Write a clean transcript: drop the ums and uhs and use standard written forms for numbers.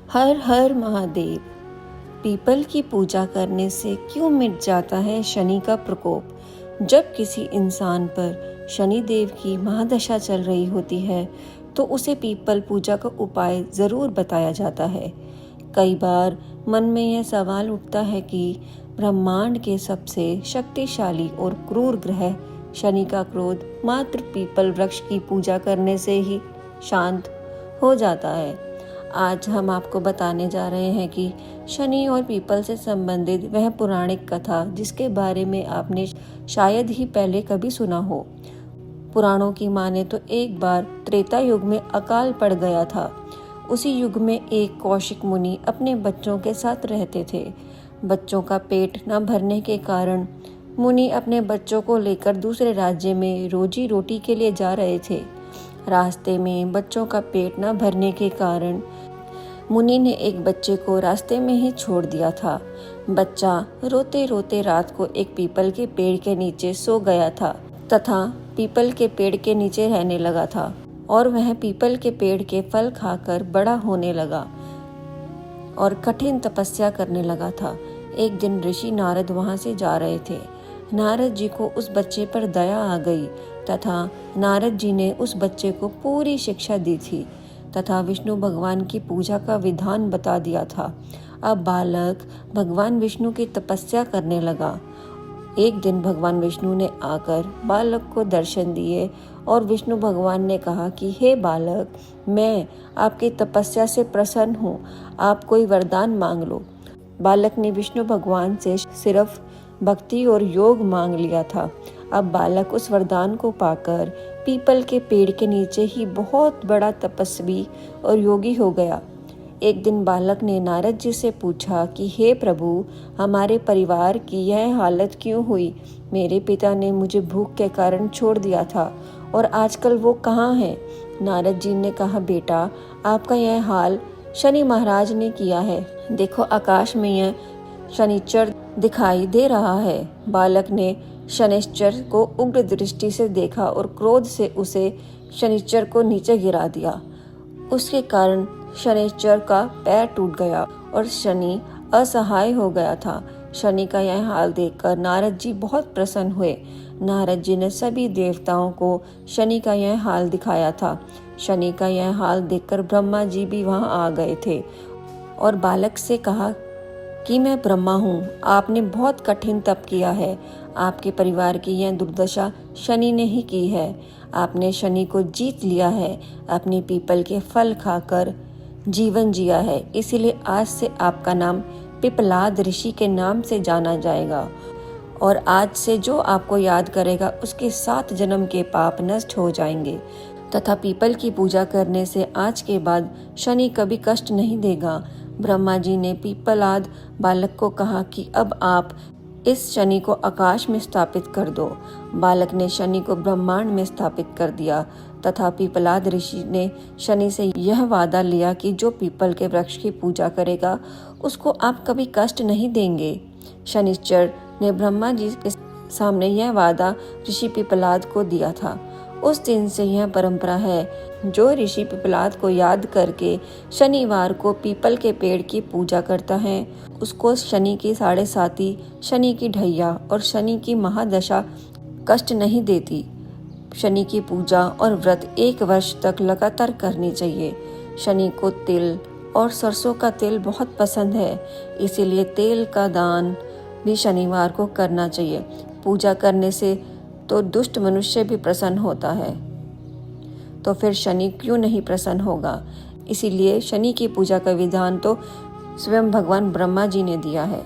हर हर Mahadev. People की पूजा करने से क्यों मिट जाता है शनि का प्रकोप? जब किसी इंसान पर शनि देव की महादशा चल रही होती है तो उसे पीपल पूजा का उपाय ज़रूर बताया जाता है। कई बार मन में यह सवाल उठता है कि ब्रह्मांड के सबसे शक्तिशाली और क्रूर ग्रह शनि का क्रोध मात्र पीपल वृक्ष की पूजा करने से ही शांत हो जाता है। आज हम आपको बताने जा रहे हैं कि शनि और पीपल से संबंधित वह पौराणिक कथा जिसके बारे में आपने शायद ही पहले कभी सुना हो। पुराणों की माने तो एक बार त्रेता युग में अकाल पड़ गया था। उसी युग में एक कौशिक मुनि अपने बच्चों के साथ रहते थे। बच्चों का पेट न भरने के कारण मुनि अपने बच्चों को लेकर दूसरे राज्य में रोजी रोटी के लिए जा रहे थे। रास्ते में बच्चों का पेट न भरने के कारण मुनि ने एक बच्चे को रास्ते में ही छोड़ दिया था। बच्चा रोते रोते रात को एक पीपल के पेड़ के नीचे सो गया था तथा पीपल के पेड़ के नीचे रहने लगा था और वह पीपल के पेड़ के फल खाकर बड़ा होने लगा और कठिन तपस्या करने लगा था। एक दिन ऋषि नारद वहां से जा रहे थे। नारद जी को उस बच्चे पर दया आ गई तथा नारद जी ने उस बच्चे को पूरी शिक्षा दी थी तथा विष्णु भगवान की पूजा का विधान बता दिया था। अब बालक भगवान विष्णु की तपस्या करने लगा। एक दिन भगवान विष्णु ने आकर बालक को दर्शन दिए और विष्णु भगवान ने कहा कि हे बालक, मैं आपकी तपस्या से प्रसन्न हूँ, आप कोई वरदान मांग लो। बालक ने विष्णु भगवान से सिर्फ भक्ति और योग मांग लिया था। अब बालक उस वरदान को पाकर पीपल के पेड़ के नीचे ही बहुत बड़ा तपस्वी और योगी हो गया। एक दिन बालक ने नारद जी से पूछा कि हे प्रभु, हमारे परिवार की यह हालत क्यों हुई? मेरे पिता ने मुझे भूख के कारण छोड़ दिया था और आजकल वो कहाँ हैं? नारद जी ने कहा, बेटा, आपका यह हाल शनि महाराज ने किया है। देखो, आकाश में यह शनिचर दिखाई दे रहा है। बालक ने शनिश्चर को उग्र दृष्टि से देखा और क्रोध से उसे शनिश्चर को नीचे गिरा दिया। उसके कारण शनिश्चर का पैर टूट गया और शनि असहाय हो गया था। शनि का यह हाल देखकर नारद जी बहुत प्रसन्न हुए। नारद जी ने सभी देवताओं को शनि का यह हाल दिखाया था। शनि का यह हाल देखकर ब्रह्मा जी भी वहां आ गए थे और बालक से कहा कि मैं ब्रह्मा हूँ, आपने बहुत कठिन तप किया है। आपके परिवार की यह दुर्दशा शनि ने ही की है। आपने शनि को जीत लिया है, अपने पीपल के फल खाकर जीवन जिया है। इसीलिए आज से आपका नाम पिपलाद ऋषि के नाम से जाना जाएगा और आज से जो आपको याद करेगा उसके 7 जन्म के पाप नष्ट हो जाएंगे तथा पीपल की पूजा करने से आज के बाद शनि कभी कष्ट नहीं देगा। ब्रह्मा जी ने पीपलाद बालक को कहा कि अब आप इस शनि को आकाश में स्थापित कर दो। बालक ने शनि को ब्रह्मांड में स्थापित कर दिया तथा पीपलाद ऋषि ने शनि से यह वादा लिया कि जो पीपल के वृक्ष की पूजा करेगा उसको आप कभी कष्ट नहीं देंगे। शनिश्चर ने ब्रह्मा जी के सामने यह वादा ऋषि पीपलाद को दिया था। उस दिन से यह परंपरा है, जो ऋषि पीपलाद को याद करके शनिवार को पीपल के पेड़ की पूजा करता है उसको शनि की 7.5, शनि की ढैया और शनि की महादशा कष्ट नहीं देती। शनि की पूजा और व्रत 1 वर्ष तक लगातार करनी चाहिए। शनि को तिल और सरसों का तेल बहुत पसंद है, इसीलिए तेल का दान भी शनिवार को करना चाहिए। पूजा करने से तो दुष्ट मनुष्य भी प्रसन्न होता है, तो फिर शनि क्यों नहीं प्रसन्न होगा? इसीलिए शनि की पूजा का विधान तो स्वयं भगवान ब्रह्मा जी ने दिया है।